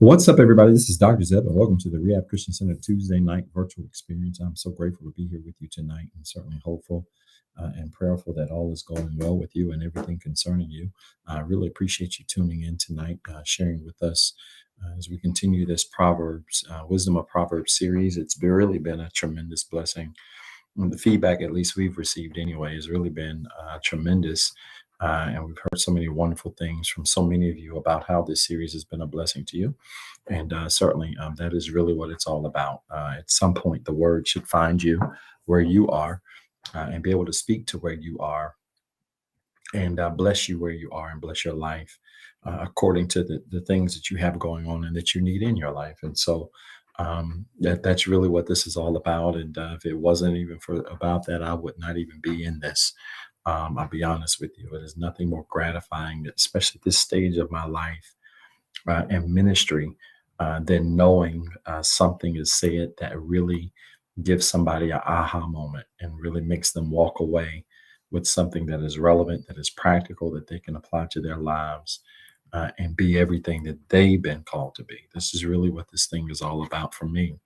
What's up, everybody? This is Dr. Zeb, and welcome to the Rehab Christian Center Tuesday night virtual experience. I'm so grateful to be here with you tonight, and certainly hopeful and prayerful that all is going well with you and everything concerning you. I really appreciate you tuning in tonight, sharing with us as we continue this Proverbs, Wisdom of Proverbs series. It's really been a tremendous blessing. And the feedback, at least we've received anyway, has really been tremendous. And we've heard so many wonderful things from so many of you about how this series has been a blessing to you. And certainly that is really what it's all about. At some point, the word should find you where you are and be able to speak to where you are and bless you where you are and bless your life according to the things that you have going on and that you need in your life. And so that's really what this is all about. And if it wasn't even for about that, I would not even be in this. I'll be honest with you. It is nothing more gratifying, especially at this stage of my life and ministry, than knowing something is said that really gives somebody an aha moment and really makes them walk away with something that is relevant, that is practical, that they can apply to their lives and be everything that they've been called to be. This is really what this thing is all about for me.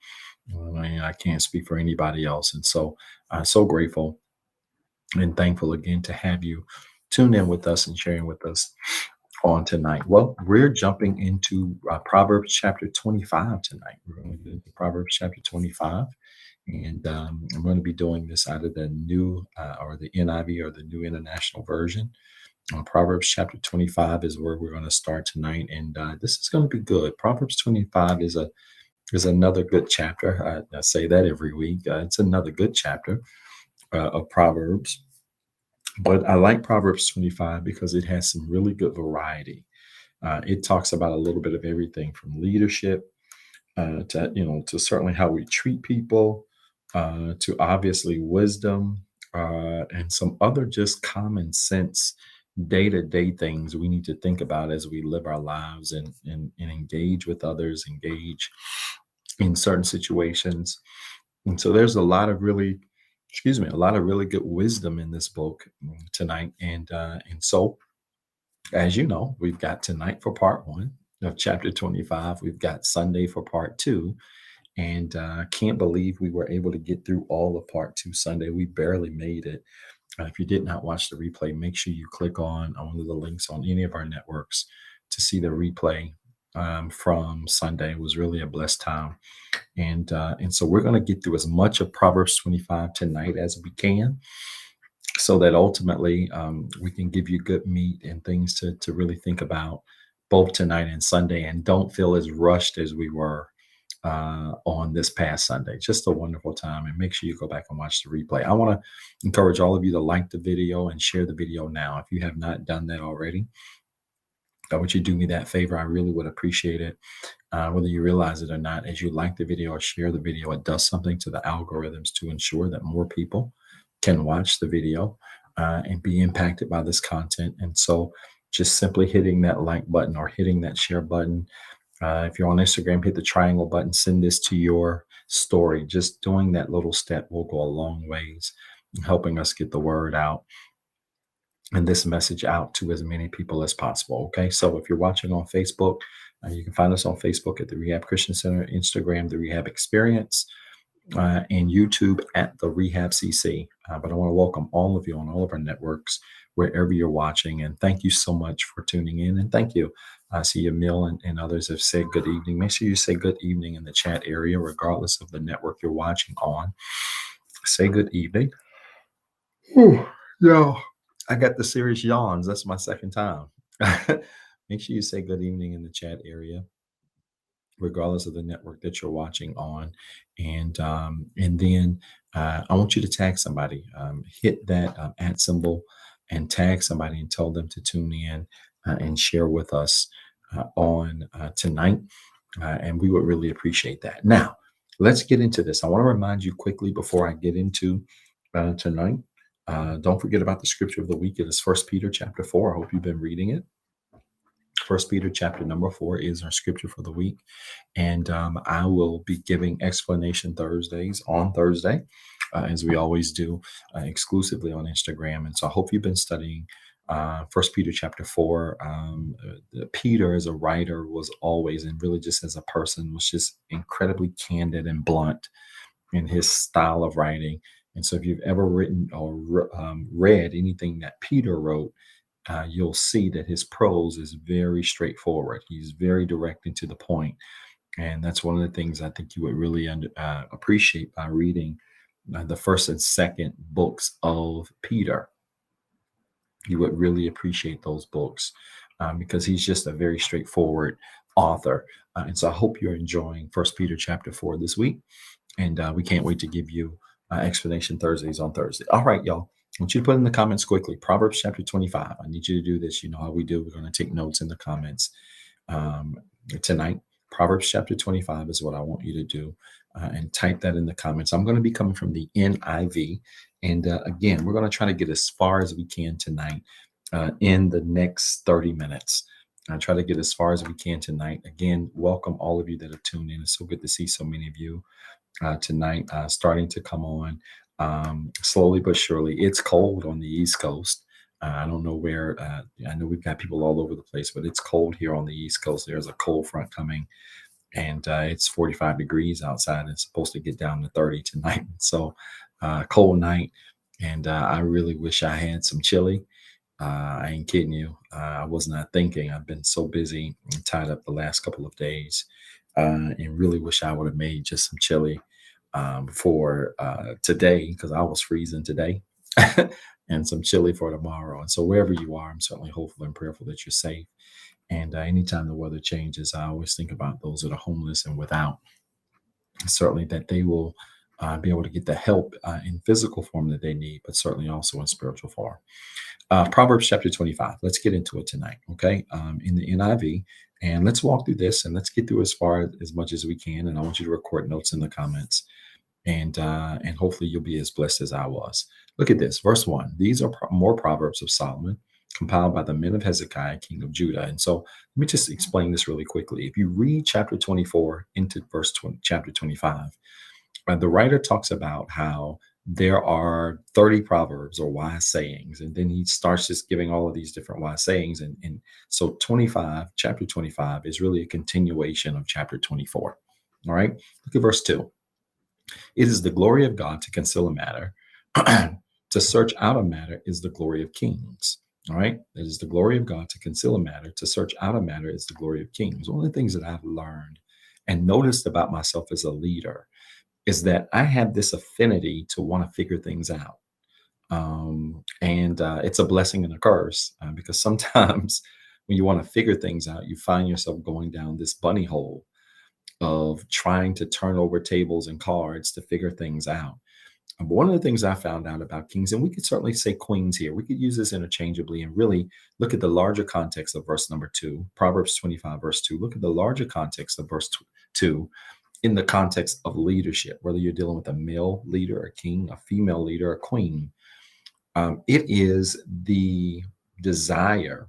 I can't speak for anybody else. And so I'm so grateful and thankful again to have you tune in with us and sharing with us on tonight. Well, we're jumping into Proverbs chapter 25 tonight. We're going to get into Proverbs chapter 25. And I'm going to be doing this out of the new or the NIV or the New International Version. Proverbs chapter 25 is where we're going to start tonight. And this is going to be good. Proverbs 25 is another good chapter. I say that every week. It's another good chapter of Proverbs. But I like Proverbs 25 because it has some really good variety. It talks about a little bit of everything from leadership to certainly how we treat people, to obviously wisdom, and some other just common sense day-to-day things we need to think about as we live our lives and engage with others, engage in certain situations. And so there's a lot of really good wisdom in this book tonight. And so, as you know, we've got tonight for part one of chapter 25. We've got Sunday for part two. And I can't believe we were able to get through all of part two Sunday. We barely made it. If you did not watch the replay, make sure you click on one of the links on any of our networks to see the replay from Sunday. It was really a blessed time. And so we're going to get through as much of Proverbs 25 tonight as we can, so that ultimately we can give you good meat and things to really think about both tonight and Sunday, and don't feel as rushed as we were on this past Sunday. Just a wonderful time. And make sure you go back and watch the replay. I want to encourage all of you to like the video and share the video now. If you have not done that already, I want you to do me that favor. I really would appreciate it. Whether you realize it or not, as you like the video or share the video, it does something to the algorithms to ensure that more people can watch the video and be impacted by this content. And so just simply hitting that like button or hitting that share button. If you're on Instagram, hit the triangle button, send this to your story. Just doing that little step will go a long ways in helping us get the word out and this message out to as many people as possible. Okay. So if you're watching on Facebook, you can find us on Facebook at the Rehab Christian Center, Instagram, the REHABexperience, and YouTube at the REHABCC. But I want to welcome all of you on all of our networks, wherever you're watching. And thank you so much for tuning in. And thank you. I see Emil and others have said good evening. Make sure you say good evening in the chat area, regardless of the network you're watching on. Say good evening. Yeah. I got the serious yawns. That's my second time. Make sure you say good evening in the chat area, regardless of the network that you're watching on. And then I want you to tag somebody. Hit that @ symbol and tag somebody and tell them to tune in and share with us on tonight. And we would really appreciate that. Now, let's get into this. I want to remind you quickly before I get into tonight. Don't forget about the scripture of the week. It is 1 Peter chapter 4. I hope you've been reading it. 1 Peter chapter number 4 is our scripture for the week. And I will be giving explanation Thursdays on Thursday, as we always do, exclusively on Instagram. And so I hope you've been studying First Peter chapter 4. Peter as a writer was always, and really just as a person, was just incredibly candid and blunt in his style of writing. And so if you've ever written or read anything that Peter wrote, you'll see that his prose is very straightforward. He's very direct and to the point. And that's one of the things I think you would really appreciate by reading the first and second books of Peter. You would really appreciate those books because he's just a very straightforward author. And so I hope you're enjoying First Peter chapter 4 this week. And we can't wait to give you Explanation Thursdays on Thursday. All right, y'all. I want you to put in the comments quickly. Proverbs chapter 25. I need you to do this. You know how we do. We're going to take notes in the comments tonight. Proverbs chapter 25 is what I want you to do. And type that in the comments. I'm going to be coming from the NIV. And again, we're going to try to get as far as we can tonight in the next 30 minutes. I'll try to get as far as we can tonight. Again, welcome all of you that have tuned in. It's so good to see so many of you tonight starting to come on slowly but surely. It's cold on the East Coast. I don't know where. I know we've got people all over the place, but it's cold here on the East Coast. There's a cold front coming. And it's 45 degrees outside. It's supposed to get down to 30 tonight. So cold night. And I really wish I had some chili. I ain't kidding you. I was not thinking. I've been so busy and tied up the last couple of days. And really wish I would have made just some chili for today, because I was freezing today. And some chili for tomorrow. And so wherever you are, I'm certainly hopeful and prayerful that you're safe. And anytime the weather changes, I always think about those that are homeless and without. Certainly that they will be able to get the help in physical form that they need, but certainly also in spiritual form. Proverbs chapter 25. Let's get into it tonight, okay? In the NIV. And let's walk through this and let's get through as much as we can. And I want you to record notes in the comments. And hopefully you'll be as blessed as I was. Look at this. Verse 1. These are more Proverbs of Solomon, compiled by the men of Hezekiah, king of Judah. And so let me just explain this really quickly. If you read chapter 24 into chapter 25, the writer talks about how there are 30 proverbs or wise sayings. And then he starts just giving all of these different wise sayings. And so chapter 25 is really a continuation of chapter 24. All right. Look at verse 2. It is the glory of God to conceal a matter. To search out a matter is the glory of kings. All right. It is the glory of God to conceal a matter. To search out a matter is the glory of kings. One of the things that I've learned and noticed about myself as a leader is that I have this affinity to want to figure things out. And it's a blessing and a curse because sometimes when you want to figure things out, you find yourself going down this bunny hole of trying to turn over tables and cards to figure things out. But one of the things I found out about kings, and we could certainly say queens here, we could use this interchangeably and really look at the larger context of verse number 2, Proverbs 25, verse 2. Look at the larger context of verse 2 in the context of leadership, whether you're dealing with a male leader, a king, a female leader, a queen. It is the desire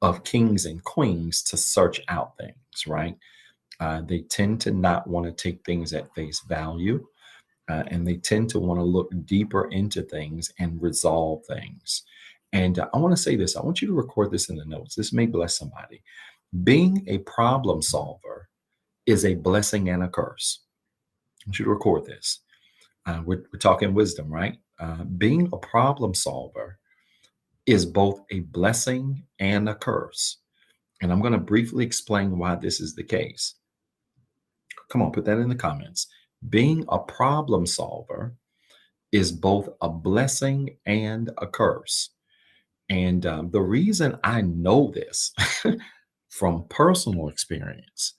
of kings and queens to search out things, right? They tend to not want to take things at face value. And they tend to want to look deeper into things and resolve things. And I want to say this. I want you to record this in the notes. This may bless somebody. Being a problem solver is a blessing and a curse. I want you to record this. We're talking wisdom, right? Being a problem solver is both a blessing and a curse. And I'm going to briefly explain why this is the case. Come on, put that in the comments. Being a problem solver is both a blessing and a curse. And the reason I know this from personal experience,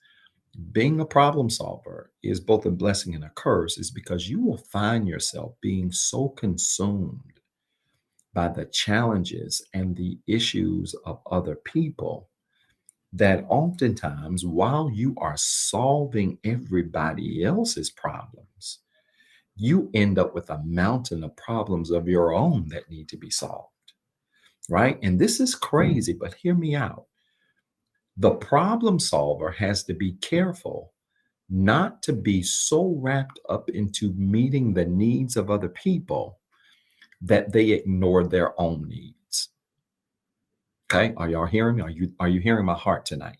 being a problem solver is both a blessing and a curse, is because you will find yourself being so consumed by the challenges and the issues of other people that oftentimes, while you are solving everybody else's problems, you end up with a mountain of problems of your own that need to be solved, right? And this is crazy, but hear me out. The problem solver has to be careful not to be so wrapped up into meeting the needs of other people that they ignore their own needs. Okay. Are y'all hearing me? Are you hearing my heart tonight?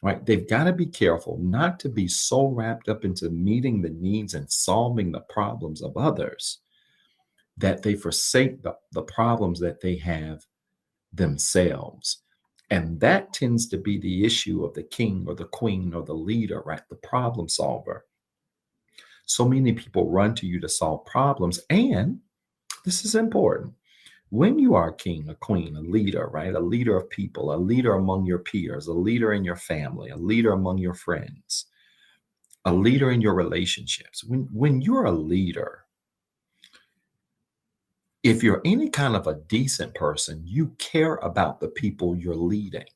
Right? They've got to be careful not to be so wrapped up into meeting the needs and solving the problems of others that they forsake the problems that they have themselves. And that tends to be the issue of the king or the queen or the leader, right? The problem solver. So many people run to you to solve problems. And this is important. When you are a king, a queen, a leader, right? A leader of people, a leader among your peers, a leader in your family, a leader among your friends, a leader in your relationships. When you're a leader, if you're any kind of a decent person, you care about the people you're leading.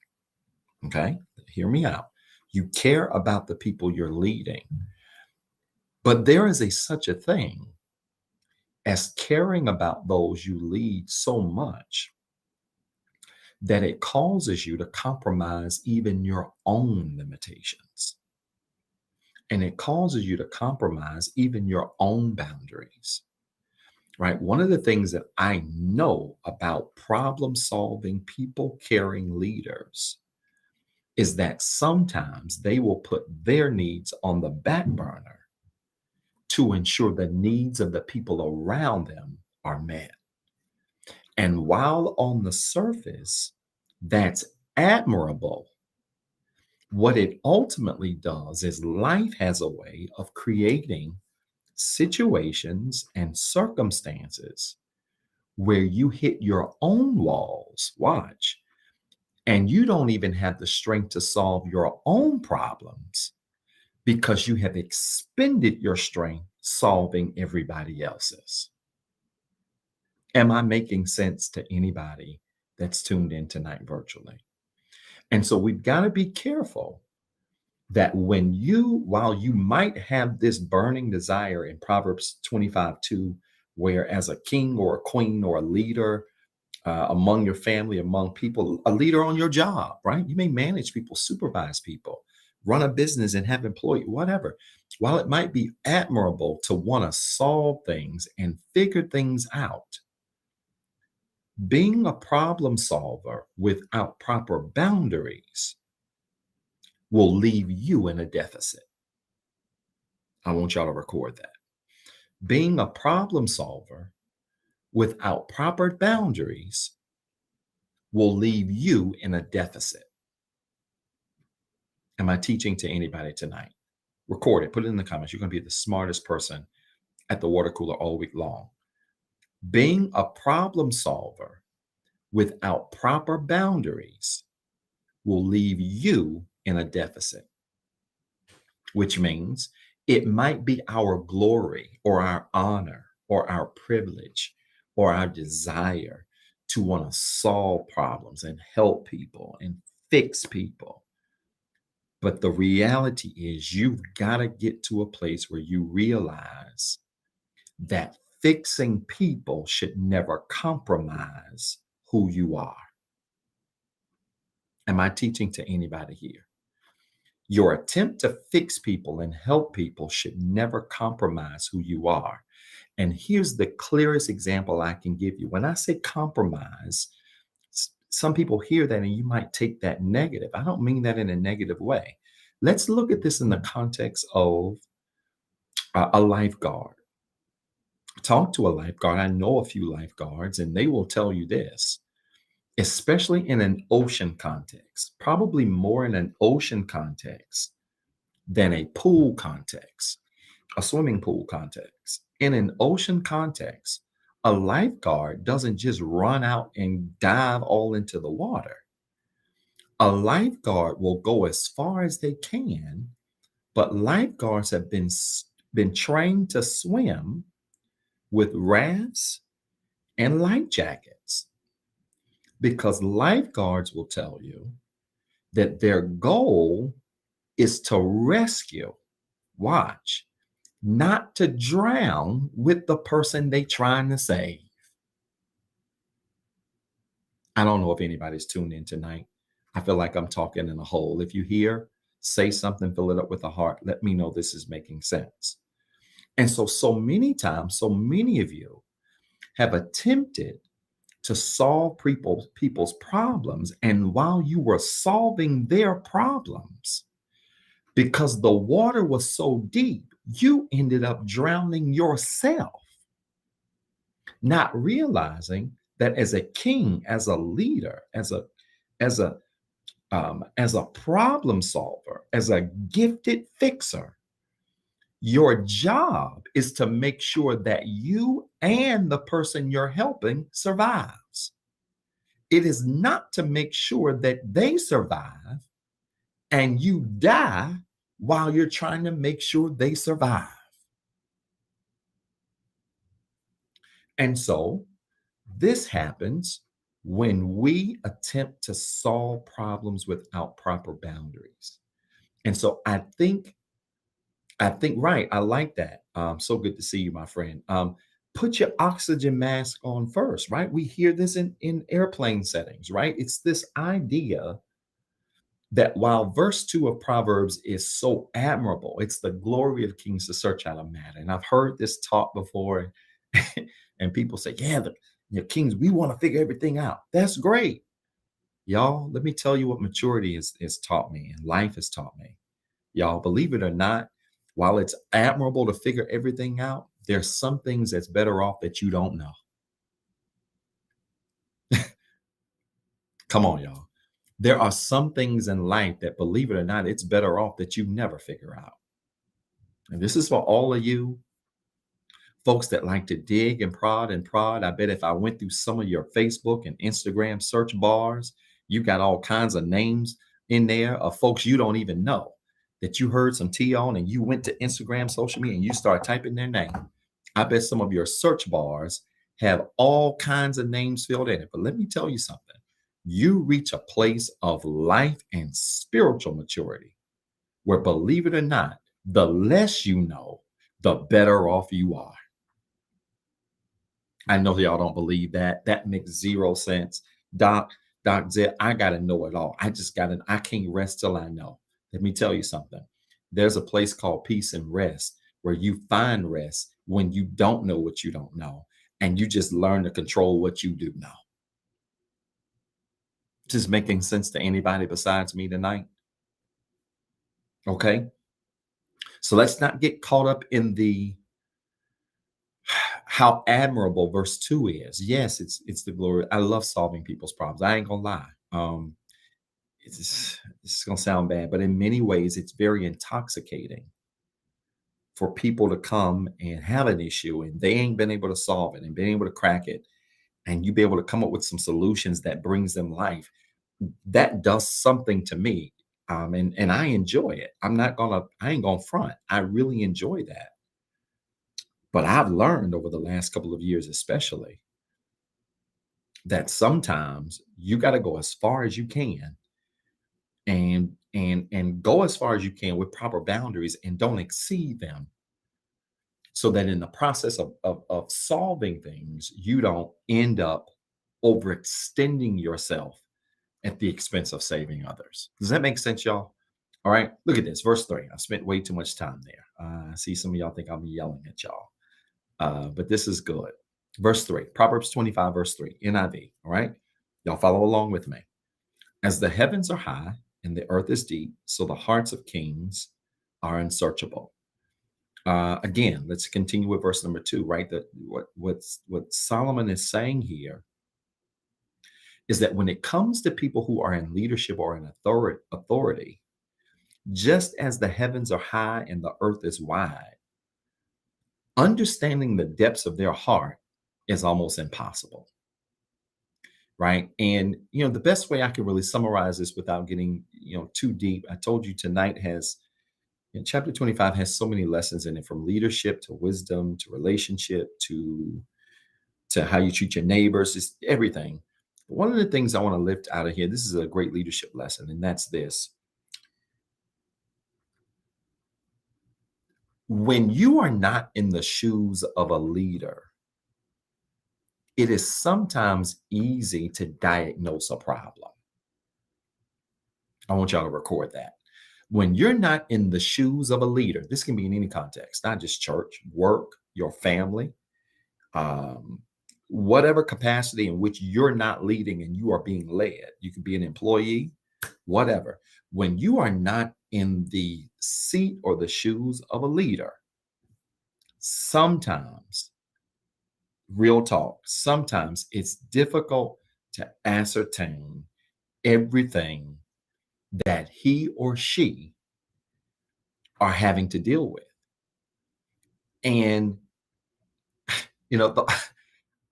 Okay? Hear me out. You care about the people you're leading. But there is such a thing as caring about those you lead so much that it causes you to compromise even your own limitations. And it causes you to compromise even your own boundaries, right? One of the things that I know about problem solving, people caring leaders is that sometimes they will put their needs on the back burner to ensure the needs of the people around them are met. And while on the surface, that's admirable, what it ultimately does is life has a way of creating situations and circumstances where you hit your own walls, watch, and you don't even have the strength to solve your own problems because you have expended your strength solving everybody else's. Am I making sense to anybody that's tuned in tonight virtually? And so we've got to be careful that while you might have this burning desire in Proverbs 25:2, where as a king or a queen or a leader among your family, among people, a leader on your job, right? You may manage people, supervise people, run a business and have employees, whatever. While it might be admirable to want to solve things and figure things out, being a problem solver without proper boundaries will leave you in a deficit. I want y'all to record that. Being a problem solver without proper boundaries will leave you in a deficit. Am I teaching to anybody tonight? Record it, put it in the comments. You're going to be the smartest person at the water cooler all week long. Being a problem solver without proper boundaries will leave you in a deficit, which means it might be our glory or our honor or our privilege or our desire to want to solve problems and help people and fix people. But the reality is you've got to get to a place where you realize that fixing people should never compromise who you are. Am I teaching to anybody here? Your attempt to fix people and help people should never compromise who you are. And here's the clearest example I can give you. When I say compromise, some people hear that and you might take that negative. I don't mean that in a negative way. Let's look at this in the context of a lifeguard. Talk to a lifeguard. I know a few lifeguards, and they will tell you this, especially in an ocean context, probably more in an ocean context than a pool context, a swimming pool context. In an ocean context, a lifeguard doesn't just run out and dive all into the water. A lifeguard will go as far as they can, but lifeguards have been trained to swim with rafts and life jackets, because lifeguards will tell you that their goal is to rescue, watch, not to drown with the person they trying to save. I don't know if anybody's tuned in tonight. I feel like I'm talking in a hole. If you hear, say something, fill it up with a heart. Let me know this is making sense. And so many times, so many of you have attempted to solve people's problems. And while you were solving their problems, because the water was so deep, you ended up drowning yourself, not realizing that as a king, as a leader, as a as a problem solver, as a gifted fixer, your job is to make sure that you and the person you're helping survives. It is not to make sure that they survive and you die while you're trying to make sure they survive. And so this happens when we attempt to solve problems without proper boundaries. And so I think, right. I like that. So good to see you, my friend. Put your oxygen mask on first, right? We hear this in airplane settings, right? It's this idea that while verse 2 of Proverbs is so admirable, it's the glory of kings to search out a matter. And I've heard this taught before, and people say, yeah, the kings, we want to figure everything out. That's great. Y'all, let me tell you what maturity has taught me and life has taught me. Y'all, believe it or not, while it's admirable to figure everything out, there's some things that's better off that you don't know. Come on, y'all. There are some things in life that, believe it or not, it's better off that you never figure out. And this is for all of you folks that like to dig and prod and prod. I bet if I went through some of your Facebook and Instagram search bars, you got all kinds of names in there of folks you don't even know that you heard some tea on, and you went to Instagram, social media, and you start typing their name. I bet some of your search bars have all kinds of names filled in it. But let me tell you something. You reach a place of life and spiritual maturity where, believe it or not, the less you know, the better off you are. I know y'all don't believe that. That makes zero sense. Doc Zed, I got to know it all. I can't rest till I know. Let me tell you something. There's a place called peace and rest where you find rest when you don't know what you don't know, and you just learn to control what you do know. This is making sense to anybody besides me tonight? Okay. So let's not get caught up in the how admirable verse 2 is. Yes, it's the glory. I love solving people's problems. I ain't gonna lie. It's gonna sound bad, but in many ways, it's very intoxicating for people to come and have an issue and they ain't been able to solve it and been able to crack it, and you be able to come up with some solutions that brings them life. That does something to me. And I enjoy it. I ain't gonna front. I really enjoy that. But I've learned over the last couple of years, especially, that sometimes you got to go as far as you can and go as far as you can with proper boundaries and don't exceed them, so that in the process of solving things, you don't end up overextending yourself at the expense of saving others. Does that make sense, y'all? All right, look at this. Verse 3. I spent way too much time there. I see some of y'all think I'm yelling at y'all. But this is good. Verse 3, Proverbs 25, verse 3, NIV. All right. Y'all follow along with me. As the heavens are high and the earth is deep, so the hearts of kings are unsearchable. Again, let's continue with verse number 2, right? That what Solomon is saying here is that when it comes to people who are in leadership or in authority, just as the heavens are high and the earth is wide, understanding the depths of their heart is almost impossible, right? And the best way I can really summarize this without getting too deep, I told you tonight chapter 25 has so many lessons in it, from leadership to wisdom to relationship to how you treat your neighbors, just everything. But one of the things I want to lift out of here, this is a great leadership lesson, and that's this. When you are not in the shoes of a leader, it is sometimes easy to diagnose a problem. I want y'all to record that. When you're not in the shoes of a leader, this can be in any context, not just church, work, your family, whatever capacity in which you're not leading and you are being led. You could be an employee, whatever. When you are not in the seat or the shoes of a leader, sometimes, real talk, sometimes it's difficult to ascertain everything that he or she are having to deal with. And, the,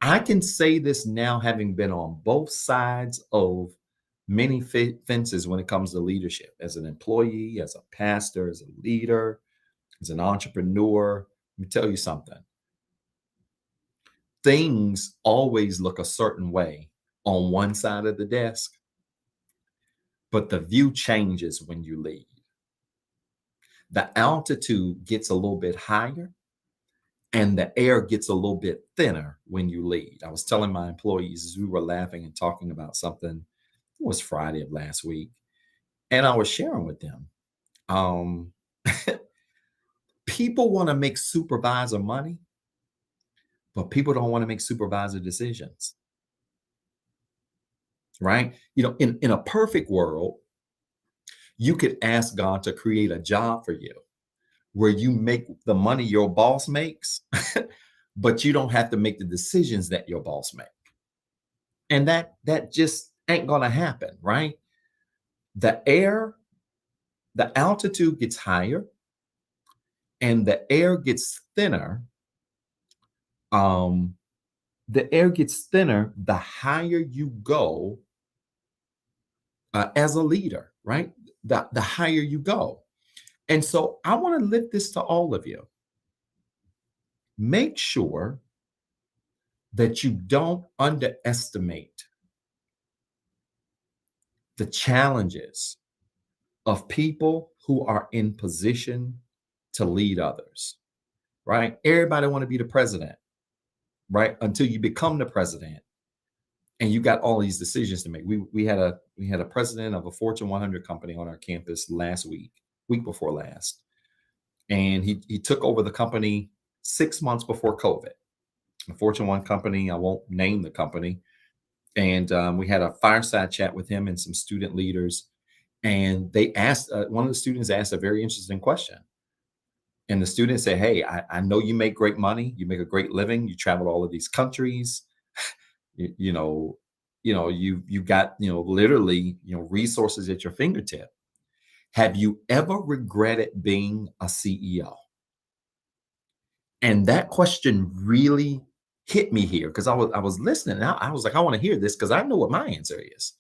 I can say this now, having been on both sides of many fences when it comes to leadership, as an employee, as a pastor, as a leader, as an entrepreneur. Let me tell you something. Things always look a certain way on one side of the desk, but the view changes when you lead. The altitude gets a little bit higher and the air gets a little bit thinner when you lead. I was telling my employees as we were laughing and talking about something, it was Friday of last week, and I was sharing with them. People want to make supervisor money, but people don't want to make supervisor decisions, right? In a perfect world, you could ask God to create a job for you where you make the money your boss makes, but you don't have to make the decisions that your boss makes. And that just ain't gonna happen, right? The altitude gets higher and the air gets thinner. The air gets thinner the higher you go as a leader, right? The higher you go. And so I want to lift this to all of you. Make sure that you don't underestimate the challenges of people who are in position to lead others, right? Everybody want to be the president, right? Until you become the president and you got all these decisions to make. We had a president of a Fortune 100 company on our campus last week before last. And he took over the company 6 months before COVID. A Fortune 1 company, I won't name the company. And we had a fireside chat with him and some student leaders. And they asked, one of the students asked a very interesting question. And the student said, "Hey, I know you make great money. You make a great living. You travel to all of these countries. you know, you got, literally, resources at your fingertip. Have you ever regretted being a CEO?" And that question really hit me here because I was listening. And I was like, I want to hear this because I know what my answer is.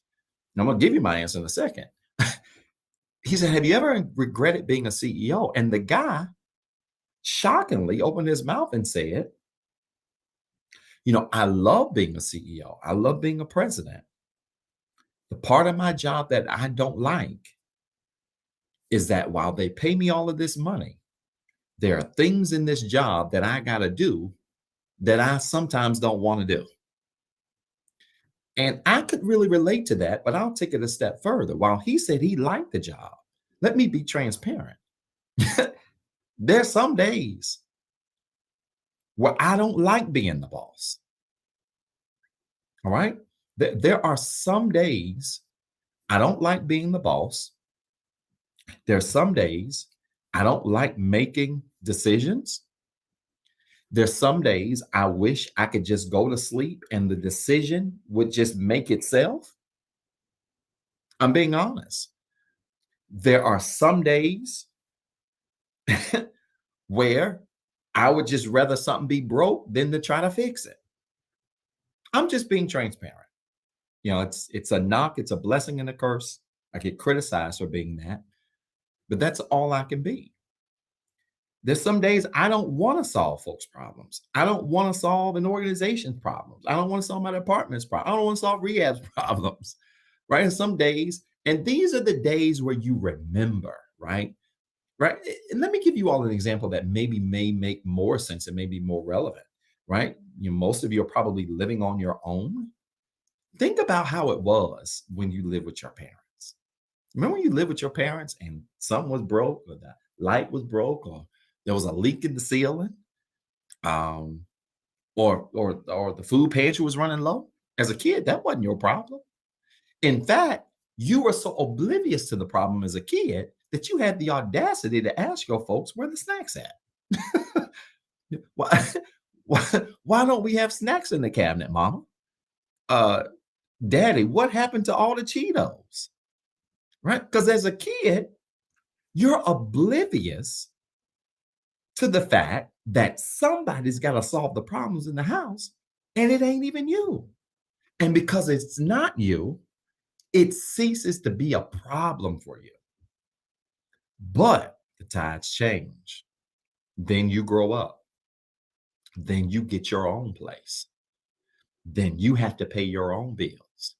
And I'm going to give you my answer in a second. He said, "Have you ever regretted being a CEO?" And the guy shockingly opened his mouth and said, "I love being a CEO. I love being a president. The part of my job that I don't like is that while they pay me all of this money, there are things in this job that I got to do that I sometimes don't want to do." And I could really relate to that, but I'll take it a step further. While he said he liked the job, let me be transparent. There's some days where I don't like being the boss. All right. There are some days I don't like being the boss. There's some days I don't like making decisions. There's some days I wish I could just go to sleep and the decision would just make itself. I'm being honest. There are some days where I would just rather something be broke than to try to fix it. I'm just being transparent. It's a knock, it's a blessing and a curse. I get criticized for being that, but that's all I can be. There's some days I don't want to solve folks' problems. I don't want to solve an organization's problems. I don't want to solve my department's problems. I don't want to solve rehab's problems, right? And some days, and these are the days where you remember, right? Right. And let me give you all an example that maybe may make more sense and may be more relevant, right? Most of you are probably living on your own. Think about how it was when you lived with your parents. Remember when you lived with your parents and something was broke or the light was broke or there was a leak in the ceiling? or the food pantry was running low. As a kid, that wasn't your problem. In fact, you were so oblivious to the problem as a kid that you had the audacity to ask your folks where the snacks at. why, why don't we have snacks in the cabinet, mama? Uh, Daddy, what happened to all the Cheetos? Right? Because as a kid, you're oblivious to the fact that somebody's got to solve the problems in the house, and it ain't even you. And because it's not you, it ceases to be a problem for you. But the tides change. Then you grow up. Then you get your own place. Then you have to pay your own bills.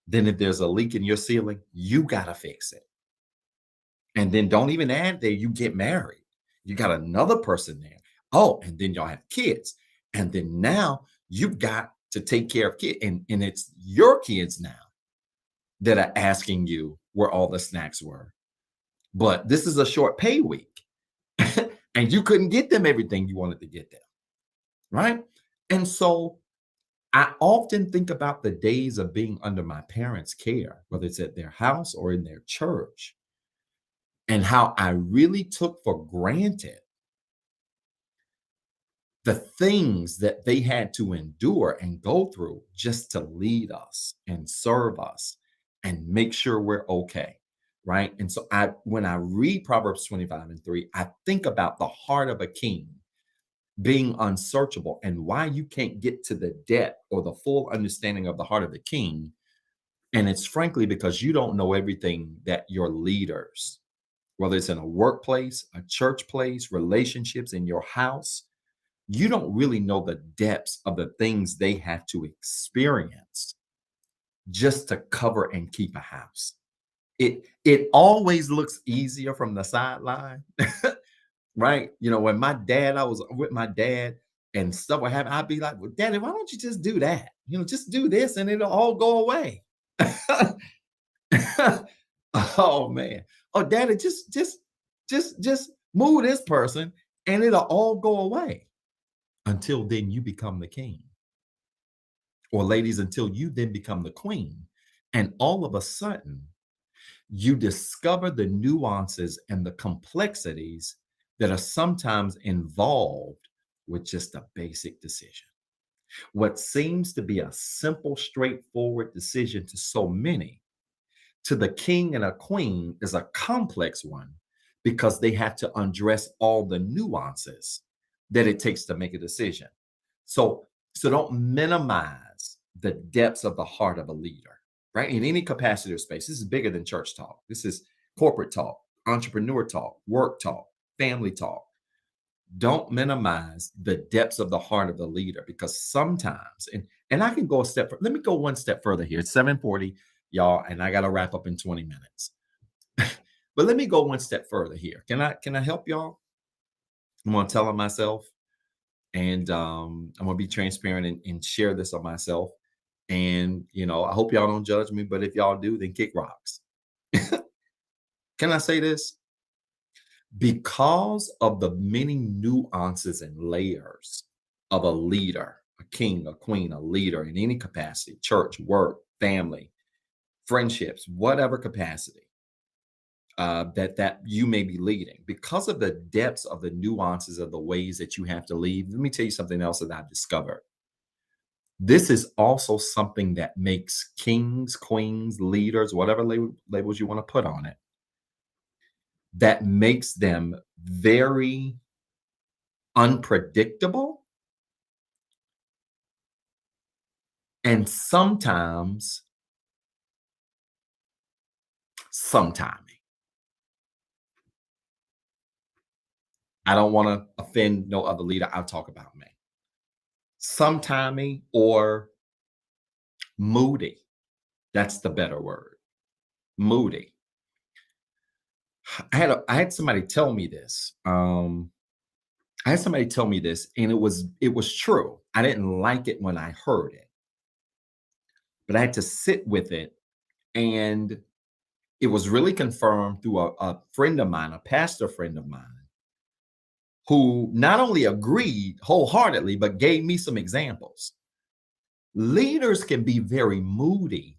Then if there's a leak in your ceiling, you got to fix it. And then don't even add there, you get married. You got another person there. Oh, and then y'all have kids. And then now you've got to take care of kids. And it's your kids now that are asking you where all the snacks were. But this is a short pay week. And you couldn't get them everything you wanted to get them. Right? And so I often think about the days of being under my parents' care, whether it's at their house or in their church, and how I really took for granted the things that they had to endure and go through just to lead us and serve us and make sure we're okay. Right. And so when I read Proverbs 25:3, I think about the heart of a king being unsearchable and why you can't get to the depth or the full understanding of the heart of the king. And it's frankly because you don't know everything that your leaders, whether it's in a workplace, a church place, relationships in your house, you don't really know the depths of the things they have to experience just to cover and keep a house. It always looks easier from the sideline, right? You know, when I was with my dad and stuff would happen, I'd be like, well, Daddy, why don't you just do that? You know, just do this and it'll all go away. Oh man. Oh, Daddy, just move this person and it'll all go away. Until then, you become the king. Or ladies, until you then become the queen. And all of a sudden, you discover the nuances and the complexities that are sometimes involved with just a basic decision. What seems to be a simple, straightforward decision to so many, to the king and a queen, is a complex one because they have to address all the nuances that it takes to make a decision. So don't minimize the depths of the heart of a leader, right? In any capacity or space. This is bigger than church talk. This is corporate talk, entrepreneur talk, work talk, family talk. Don't minimize the depths of the heart of the leader because sometimes, and I can go a step, let me go one step further here. It's 7:40, y'all, and I got to wrap up in 20 minutes. But let me go one step further here. Can I help y'all? I'm going to tell on myself, and I'm going to be transparent and share this on myself. And, you know, I hope y'all don't judge me, but if y'all do, then kick rocks. Can I say this? Because of the many nuances and layers of a leader, a king, a queen, a leader in any capacity, church, work, family, friendships, whatever capacity, that you may be leading, because of the depths of the nuances of the ways that you have to lead. Let me tell you something else that I've discovered. This is also something that makes kings, queens, leaders, whatever labels you want to put on it, that makes them very unpredictable and sometimes I don't want to offend no other leader. I'll talk about me. Sometimey or moody. That's the better word. Moody. I had somebody tell me this. I had somebody tell me this, and it was true. I didn't like it when I heard it, but I had to sit with it, and it was really confirmed through a friend of mine, a pastor friend of mine, who not only agreed wholeheartedly, but gave me some examples. Leaders can be very moody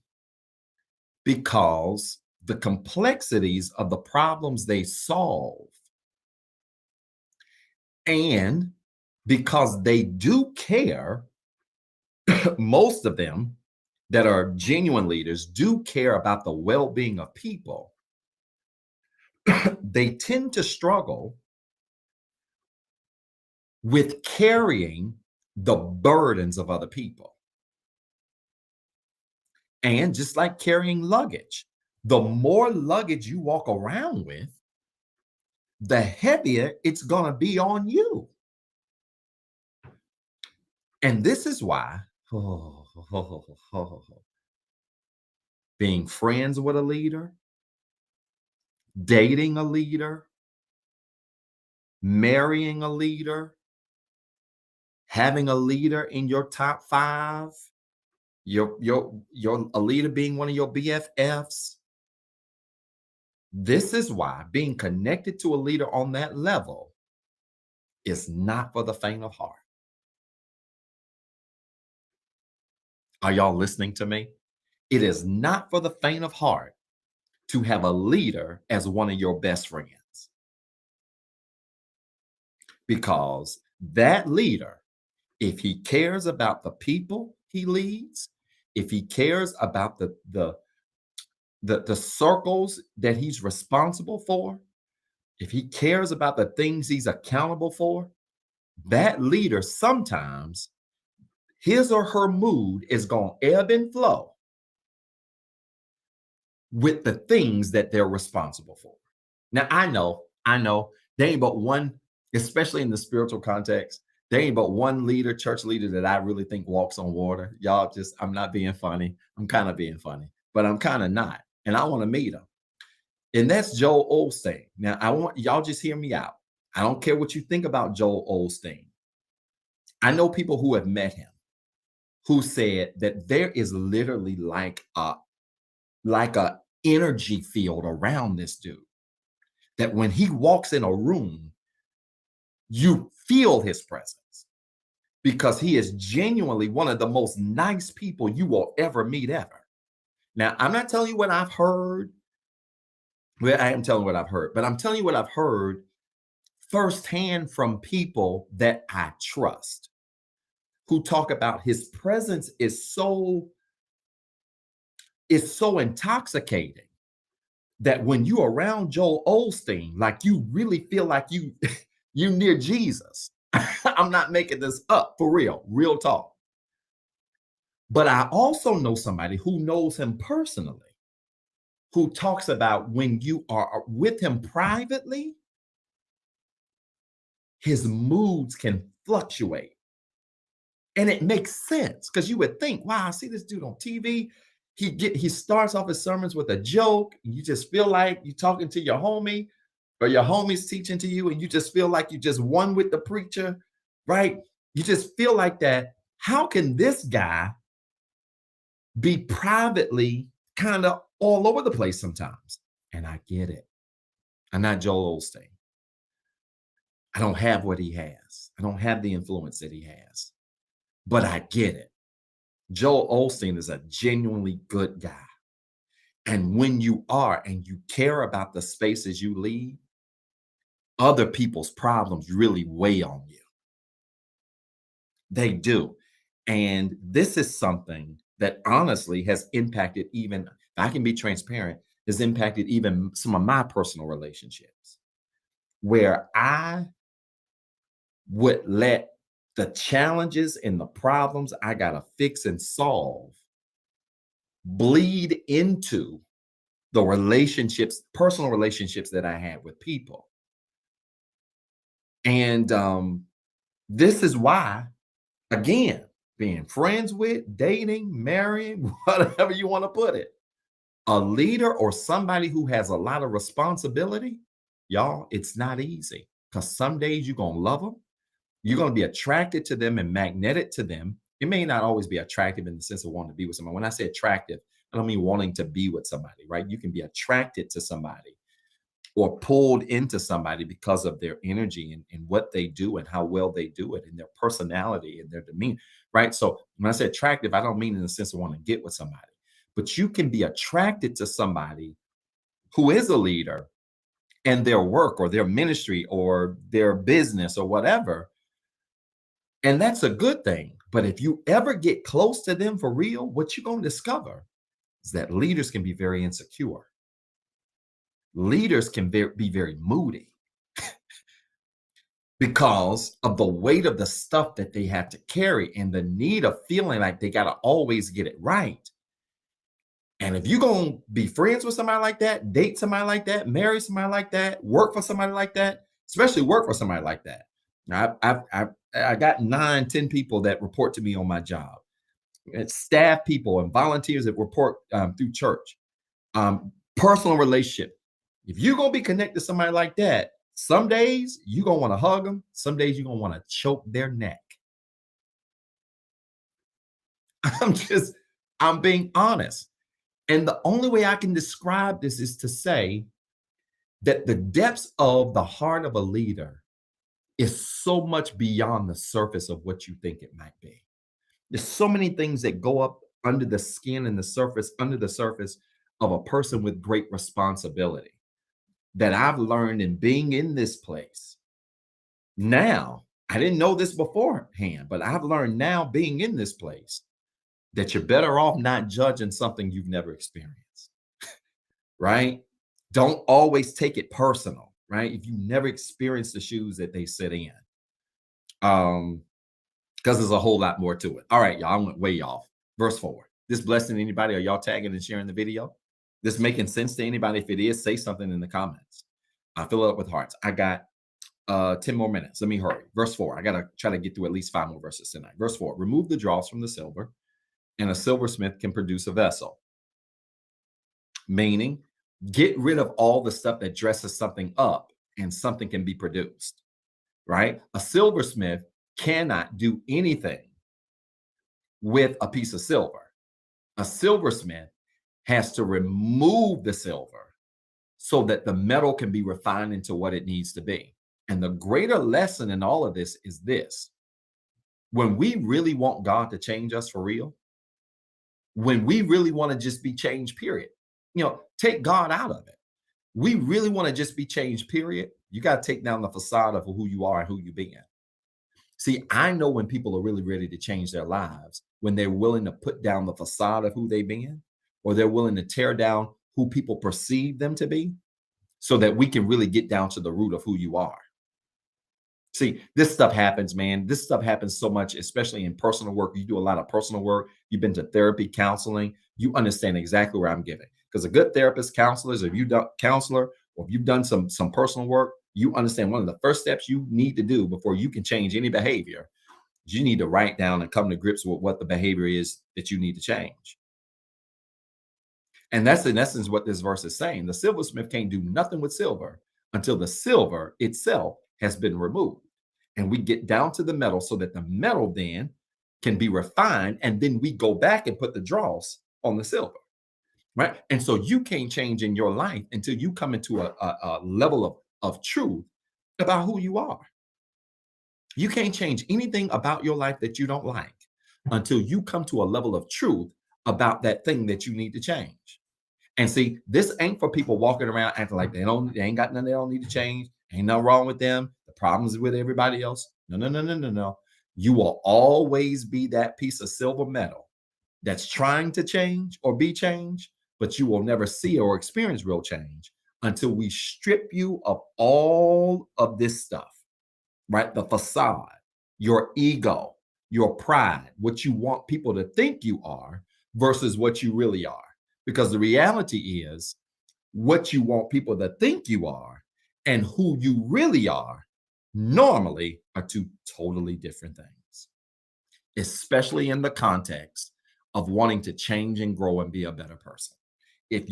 because the complexities of the problems they solve, and because they do care, most of them that are genuine leaders do care about the well-being of people. They tend to struggle with carrying the burdens of other people. And just like carrying luggage, the more luggage you walk around with, the heavier it's going to be on you. And this is why being friends with a leader, dating a leader, marrying a leader, having a leader in your top 5, a leader being one of your BFFs. This is why being connected to a leader on that level is not for the faint of heart. Are y'all listening to me? It is not for the faint of heart to have a leader as one of your best friends. Because that leader, if he cares about the people he leads, if he cares about the circles that he's responsible for, if he cares about the things he's accountable for, that leader, sometimes his or her mood is going to ebb and flow with the things that they're responsible for. Now, I know, there ain't but one, especially in the spiritual context, there ain't but one leader, church leader, that I really think walks on water. Y'all just, I'm not being funny. I'm kind of being funny, but I'm kind of not. And I want to meet him. And that's Joel Osteen. Now, I want y'all just hear me out. I don't care what you think about Joel Osteen. I know people who have met him who said that there is literally like a energy field around this dude, that when he walks in a room, you feel his presence, because he is genuinely one of the most nice people you will ever meet ever. Now, I'm not telling you what I've heard. Well, I am telling what I've heard, but I'm telling you what I've heard firsthand from people that I trust, who talk about his presence is so intoxicating that when you're around Joel Osteen, like you really feel like you near Jesus. I'm not making this up, for real talk. But I also know somebody who knows him personally, who talks about when you are with him privately, his moods can fluctuate. And it makes sense, because you would think, wow, I see this dude on TV. He starts off his sermons with a joke. And you just feel like you're talking to your homie, or your homie's teaching to you, and you just feel like you just won with the preacher, right? You just feel like that. How can this guy be privately kind of all over the place sometimes? And I get it. I'm not Joel Osteen. I don't have what he has. I don't have the influence that he has. But I get it. Joel Osteen is a genuinely good guy. And when you are, and you care about the spaces you lead, other people's problems really weigh on you. They do. And this is something that honestly has impacted, even, if I can be transparent, has impacted even some of my personal relationships, where I would let the challenges and the problems I got to fix and solve bleed into the relationships, personal relationships that I had with people. And this is why, again, being friends with, dating, marrying, whatever you want to put it, a leader or somebody who has a lot of responsibility, y'all, it's not easy, because some days you're going to love them. You're going to be attracted to them and magnetic to them. It may not always be attractive in the sense of wanting to be with someone. When I say attractive, I don't mean wanting to be with somebody, right? You can be attracted to somebody, or pulled into somebody because of their energy and what they do and how well they do it and their personality and their demeanor, right? So when I say attractive, I don't mean in the sense of want to get with somebody, but you can be attracted to somebody who is a leader and their work or their ministry or their business or whatever. And that's a good thing. But if you ever get close to them for real, what you're going to discover is that leaders can be very insecure. Leaders can be very moody because of the weight of the stuff that they have to carry and the need of feeling like they got to always get it right. And if you're going to be friends with somebody like that, date somebody like that, marry somebody like that, work for somebody like that, especially work for somebody like that. Now, I got 9, 10 people that report to me on my job. It's staff people and volunteers that report through church. Personal relationship. If you're going to be connected to somebody like that, some days you're going to want to hug them. Some days you're going to want to choke their neck. I'm being honest. And the only way I can describe this is to say that the depths of the heart of a leader is so much beyond the surface of what you think it might be. There's so many things that go up under the skin and the surface, under the surface of a person with great responsibility that I've learned in being in this place. Now, I didn't know this beforehand, but I've learned now being in this place that you're better off not judging something you've never experienced, right? Don't always take it personal, right? If you never experienced the shoes that they sit in, because there's a whole lot more to it. All right, y'all, I went way off. Verse 4. This blessing anybody? Are y'all tagging and sharing the video? This making sense to anybody? If it is, say something in the comments. I fill it up with hearts. I got 10 more minutes. Let me hurry. Verse 4. I got to try to get through at least 5 more verses tonight. Verse 4. Remove the dross from the silver, and a silversmith can produce a vessel. Meaning, get rid of all the stuff that dresses something up and something can be produced, right? A silversmith cannot do anything with a piece of silver. A silversmith has to remove the silver so that the metal can be refined into what it needs to be. And the greater lesson in all of this is this. When we really want God to change us for real, when we really want to just be changed, period, take God out of it. We really want to just be changed, period. You got to take down the facade of who you are and who you've been. See, I know when people are really ready to change their lives, when they're willing to put down the facade of who they've been, or they're willing to tear down who people perceive them to be, so that we can really get down to the root of who you are. See, this stuff happens, man. This stuff happens so much, especially in personal work. You do a lot of personal work. You've been to therapy, counseling. You understand exactly where I'm getting. Because a good therapist, counselors, if you've done counselor, or if you've done some personal work, you understand one of the first steps you need to do before you can change any behavior is you need to write down and come to grips with what the behavior is that you need to change. And that's in essence what this verse is saying. The silversmith can't do nothing with silver until the silver itself has been removed. And we get down to the metal so that the metal then can be refined. And then we go back and put the dross on the silver, right? And so you can't change in your life until you come into a level of truth about who you are. You can't change anything about your life that you don't like until you come to a level of truth about that thing that you need to change. And see, this ain't for people walking around acting like they ain't got nothing they don't need to change. Ain't nothing wrong with them. The problems with everybody else. No. You will always be that piece of silver metal that's trying to change or be changed, but you will never see or experience real change until we strip you of all of this stuff, right? The facade, your ego, your pride, what you want people to think you are versus what you really are. Because the reality is what you want people to think you are and who you really are normally are two totally different things, especially in the context of wanting to change and grow and be a better person. If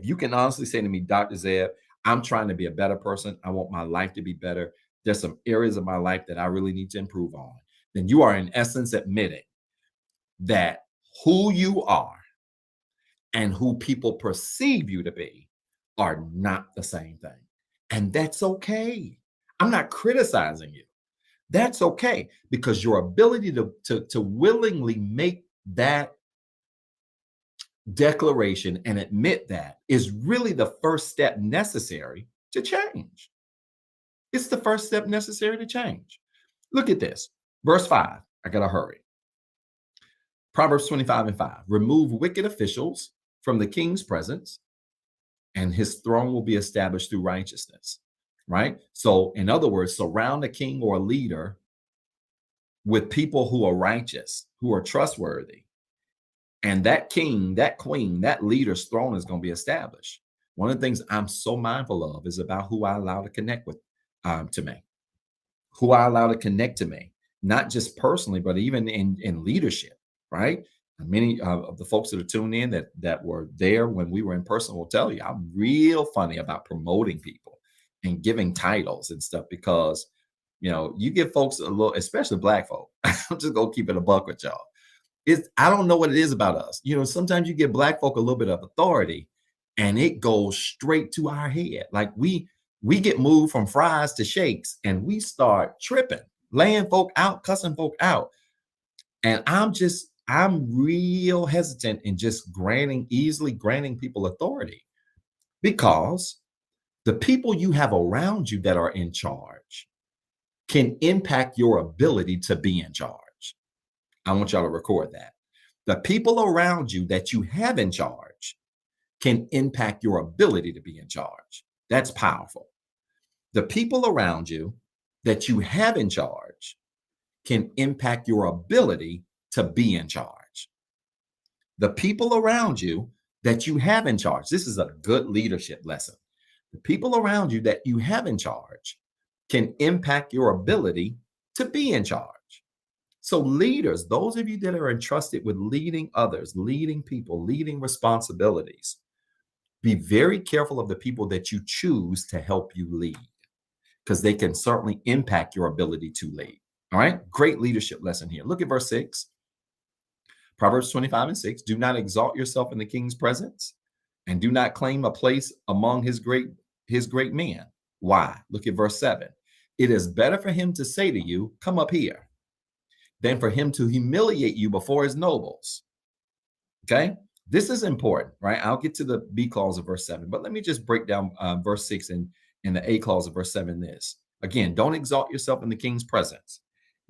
you can honestly say to me, Dr. Zeb, I'm trying to be a better person. I want my life to be better. There's some areas of my life that I really need to improve on. Then you are in essence admitting that who you are and who people perceive you to be are not the same thing. And that's okay. I'm not criticizing you. That's okay, because your ability to willingly make that declaration and admit that is really the first step necessary to change. It's the first step necessary to change. Look at this. Verse 5. I got to hurry. Proverbs 25:5. Remove wicked officials from the king's presence, and his throne will be established through righteousness. Right? So, in other words, surround a king or a leader with people who are righteous, who are trustworthy. And that king, that queen, that leader's throne is going to be established. One of the things I'm so mindful of is about who I allow to connect with to me, who I allow to connect to me, not just personally, but even in leadership, right? And many of the folks that are tuned in that were there when we were in person will tell you I'm real funny about promoting people and giving titles and stuff, because you give folks a little, especially Black folk. I'm just gonna keep it a buck with y'all. I don't know what it is about us. Sometimes you give Black folk a little bit of authority and it goes straight to our head. Like we get moved from fries to shakes and we start tripping, laying folk out, cussing folk out. And I'm real hesitant in just easily granting people authority, because the people you have around you that are in charge can impact your ability to be in charge. I want y'all to record that. The people around you that you have in charge can impact your ability to be in charge. That's powerful. The people around you that you have in charge can impact your ability to be in charge. The people around you that you have in charge, this is a good leadership lesson. The people around you that you have in charge can impact your ability to be in charge. So leaders, those of you that are entrusted with leading others, leading people, leading responsibilities, be very careful of the people that you choose to help you lead, because they can certainly impact your ability to lead. All right, great leadership lesson here. Look at verse 6. Proverbs 25:6. Do not exalt yourself in the king's presence, and do not claim a place among his great men. Why? Look at verse 7. It is better for him to say to you, come up here, than for him to humiliate you before his nobles. Okay, this is important, right? I'll get to the B clause of verse 7, but let me just break down verse 6 and the A clause of verse 7. This again, don't exalt yourself in the king's presence.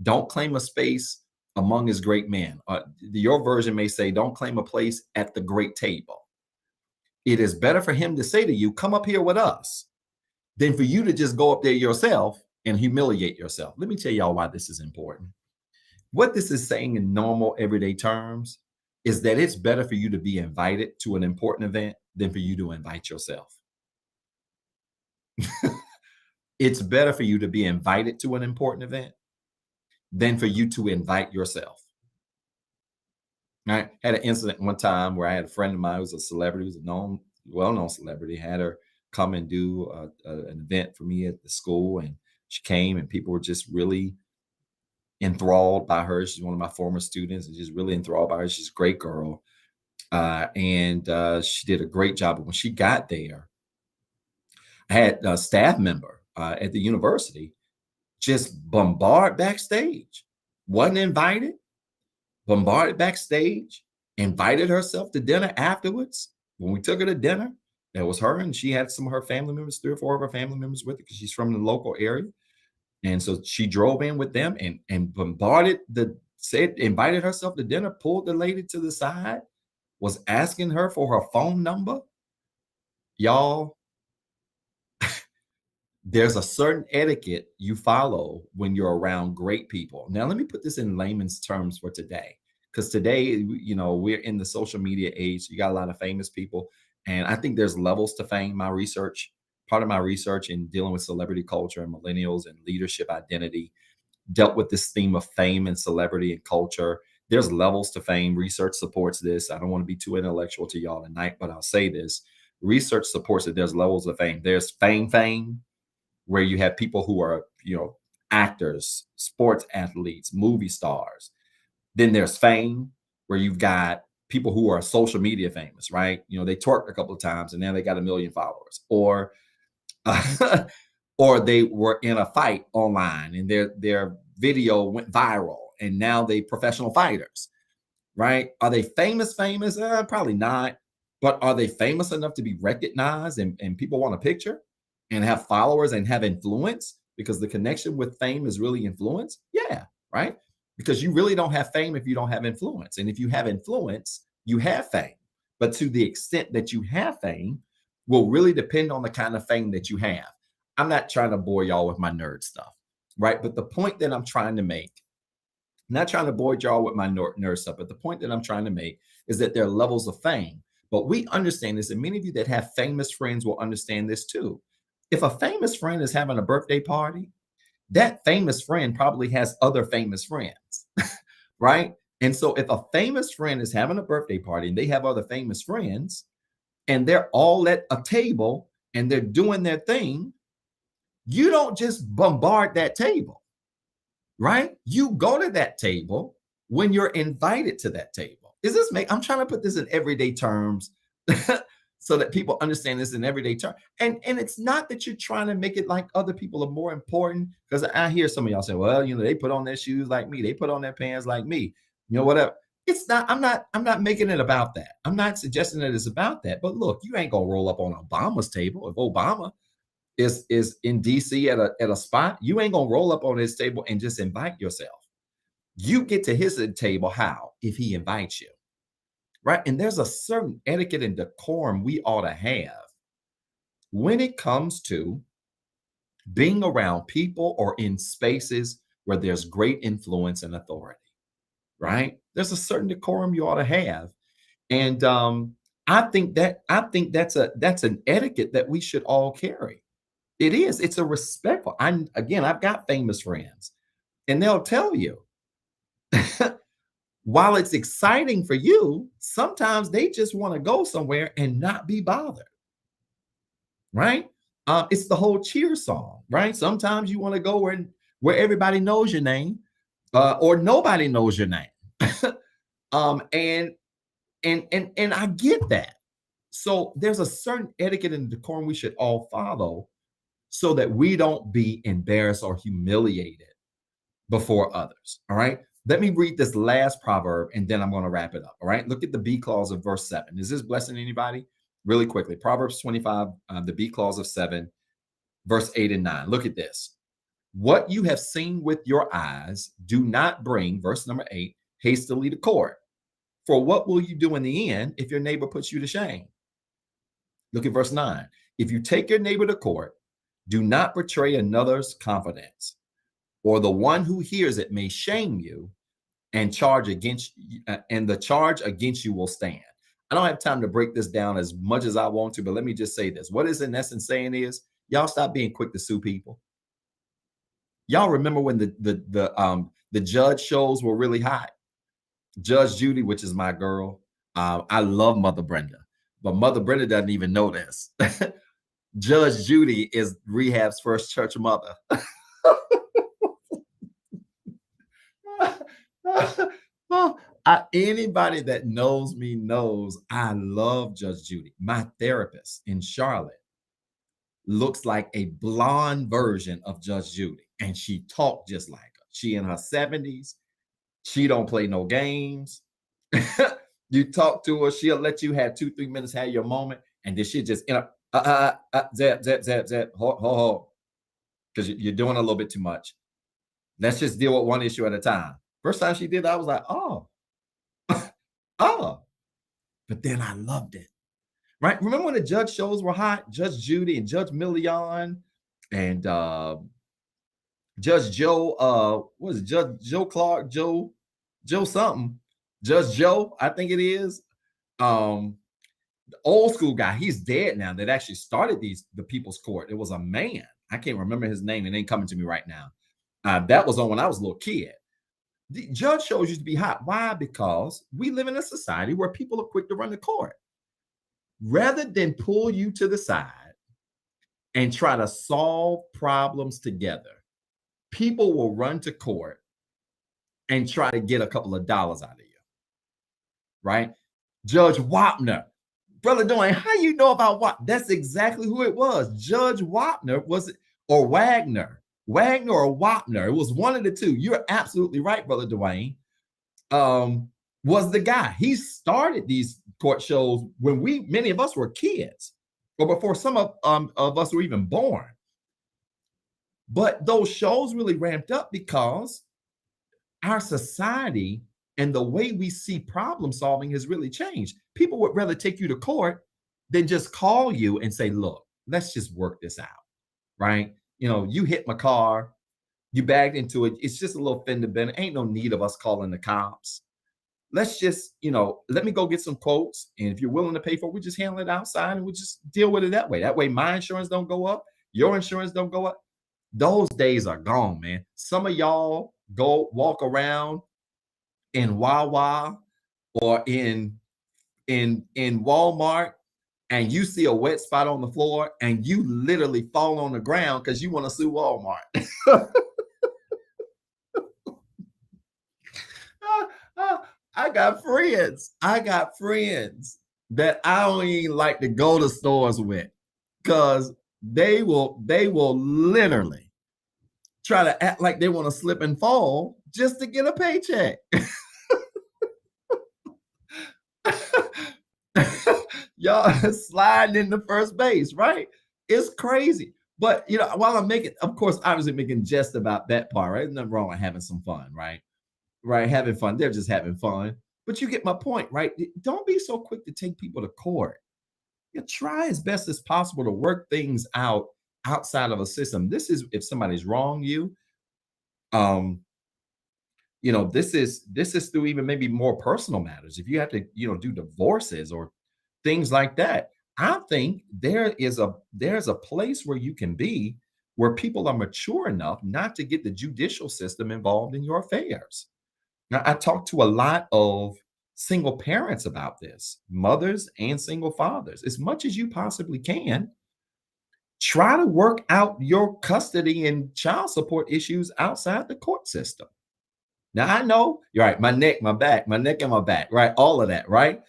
Don't claim a space among his great men. Your version may say, don't claim a place at the great table. It is better for him to say to you, come up here with us, than for you to just go up there yourself and humiliate yourself. Let me tell y'all why this is important. What this is saying in normal everyday terms is that it's better for you to be invited to an important event than for you to invite yourself. It's better for you to be invited to an important event than for you to invite yourself. I had an incident one time where I had a friend of mine who was a celebrity, who was a well-known celebrity, had her come and do an event for me at the school, and she came and people were just really enthralled by her. She's one of my former students and just really enthralled by her. She's a great girl. And she did a great job. But when she got there, I had a staff member at the university just bombard backstage, wasn't invited, bombarded backstage, invited herself to dinner afterwards. When we took her to dinner, it was her, and she had some of her family members, 3 or 4 of her family members with her, because she's from the local area. And so she drove in with them and invited herself to dinner, pulled the lady to the side, was asking her for her phone number. Y'all, there's a certain etiquette you follow when you're around great people. Now, let me put this in layman's terms for today, because today, we're in the social media age. So you got a lot of famous people. And I think there's levels to fame. Part of my research in dealing with celebrity culture and millennials and leadership identity dealt with this theme of fame and celebrity and culture. There's levels to fame. Research supports this. I don't want to be too intellectual to y'all tonight, but I'll say this. Research supports that there's levels of fame. There's fame, where you have people who are, actors, sports athletes, movie stars. Then there's fame, where you've got people who are social media famous, right? They twerked a couple of times and now they got 1 million followers. Or or they were in a fight online and their video went viral and now they professional fighters, right? Are they famous? Probably not. But are they famous enough to be recognized and people want a picture and have followers and have influence? Because the connection with fame is really influence. Yeah, right. Because you really don't have fame if you don't have influence. And if you have influence, you have fame. But to the extent that you have fame will really depend on the kind of fame that you have. I'm not trying to bore y'all with my nerd stuff, right? But the point that I'm trying to make, not trying to bore y'all with my nerd stuff, but the point that I'm trying to make is that there are levels of fame. But we understand this, and many of you that have famous friends will understand this too. If a famous friend is having a birthday party, that famous friend probably has other famous friends, right? And so if a famous friend is having a birthday party and they have other famous friends and they're all at a table and they're doing their thing, you don't just bombard that table, right? You go to that table when you're invited to that table. I'm trying to put this in everyday terms so that people understand this in everyday terms. And it's not that you're trying to make it like other people are more important, because I hear some of y'all say, well, they put on their shoes like me, they put on their pants like me, whatever. It's not, I'm not making it about that. I'm not suggesting that it's about that. But look, you ain't gonna roll up on Obama's table. If Obama is in DC at a spot, you ain't gonna roll up on his table and just invite yourself. You get to his table how? If he invites you, right? And there's a certain etiquette and decorum we ought to have when it comes to being around people or in spaces where there's great influence and authority, right? There's a certain decorum you ought to have. And I think that's an etiquette that we should all carry. It is. It's a respectful. I've got famous friends, and they'll tell you, while it's exciting for you, sometimes they just want to go somewhere and not be bothered, right? It's the whole cheer song, right? Sometimes you want to go where everybody knows your name, or nobody knows your name, and I get that. So there's a certain etiquette and decorum we should all follow, so that we don't be embarrassed or humiliated before others. All right. Let me read this last proverb and then I'm going to wrap it up. All right. Look at the B clause of verse 7. Is this blessing anybody? Really quickly. Proverbs 25, the B clause of 7, verse 8 and 9. Look at this. What you have seen with your eyes, do not bring, verse number 8, hastily to court. For what will you do in the end if your neighbor puts you to shame? Look at verse 9. If you take your neighbor to court, do not betray another's confidence, or the one who hears it may shame you, and the charge against you will stand. I don't have time to break this down as much as I want to, but let me just say this. What is in essence saying is, y'all stop being quick to sue people. Y'all remember when the judge shows were really hot? Judge Judy, which is my girl. I love Mother Brenda, but Mother Brenda doesn't even know this. Judge Judy is Rehab's first church mother. Anybody that knows me knows I love Judge Judy. My therapist in Charlotte looks like a blonde version of Judge Judy, and she talked just like her. She in her 70s. She don't play no games. You talk to her, she'll let you have 2-3 minutes, have your moment, and then she just zap, ho, because you're doing a little bit too much. Let's just deal with one issue at a time. First time she did that, I was like, oh, but then I loved it, right? Remember when the judge shows were hot? Judge Judy and Judge Million and Judge Joe, what is it? Judge Joe Clark, Joe something, Judge Joe, I think it is. The old school guy, he's dead now, that actually started the People's Court. It was a man. I can't remember his name. It ain't coming to me right now. That was on when I was a little kid. The judge shows used to be hot. Why? Because we live in a society where people are quick to run the court. Rather than pull you to the side and try to solve problems together, people will run to court and try to get a couple of dollars out of you, right? Judge Wapner, Brother Dwayne, how you know about what? That's exactly who it was. Judge Wapner was it, or Wagner. Wagner or Wapner. It was one of the two. You're absolutely right, Brother Dwayne. Was the guy. He started these court shows when many of us were kids, or before some of us were even born. But those shows really ramped up because our society and the way we see problem solving has really changed. People would rather take you to court than just call you and say, look, let's just work this out, right? You know, you hit my car, you bagged into it. It's just a little fender bender. Ain't no need of us calling the cops. Let's just, let me go get some quotes. And if you're willing to pay for it, we just handle it outside and we just deal with it that way. That way, my insurance don't go up. Your insurance don't go up. Those days are gone, man. Some of y'all go walk around in Wawa or in Walmart and you see a wet spot on the floor and you literally fall on the ground because you want to sue Walmart. I got friends that I don't even like to go to stores with because they will literally try to act like they want to slip and fall just to get a paycheck. Y'all sliding into first base, right? It's crazy. But, while I'm making, of course, obviously making jest about that part, right? There's nothing wrong with having some fun, right? Right, having fun. They're just having fun. But you get my point, right? Don't be so quick to take people to court. You try as best as possible to work things out outside of a system. This is if somebody's wronged you. This is through even maybe more personal matters. If you have to, do divorces or things like that, I think there's a place where you can be where people are mature enough not to get the judicial system involved in your affairs. Now, I talk to a lot of single parents about this, mothers and single fathers. As much as you possibly can, try to work out your custody and child support issues outside the court system. Now, I know you're right. My neck, my and my back, right? All of that, right?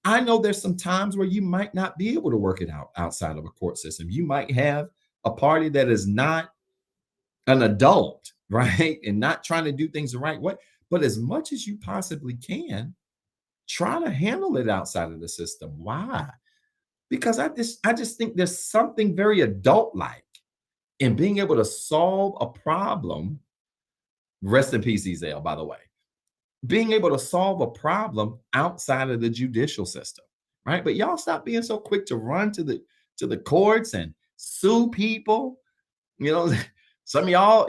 I know there's some times where you might not be able to work it out outside of a court system. You might have a party that is not an adult, right? And not trying to do things the right way. But as much as you possibly can, try to handle it outside of the system. Why? Because I just think there's something very adult-like in being able to solve a problem. Rest in peace, Ezel, by the way. Being able to solve a problem outside of the judicial system, right? But y'all stop being so quick to run to the courts and sue people. Some of y'all,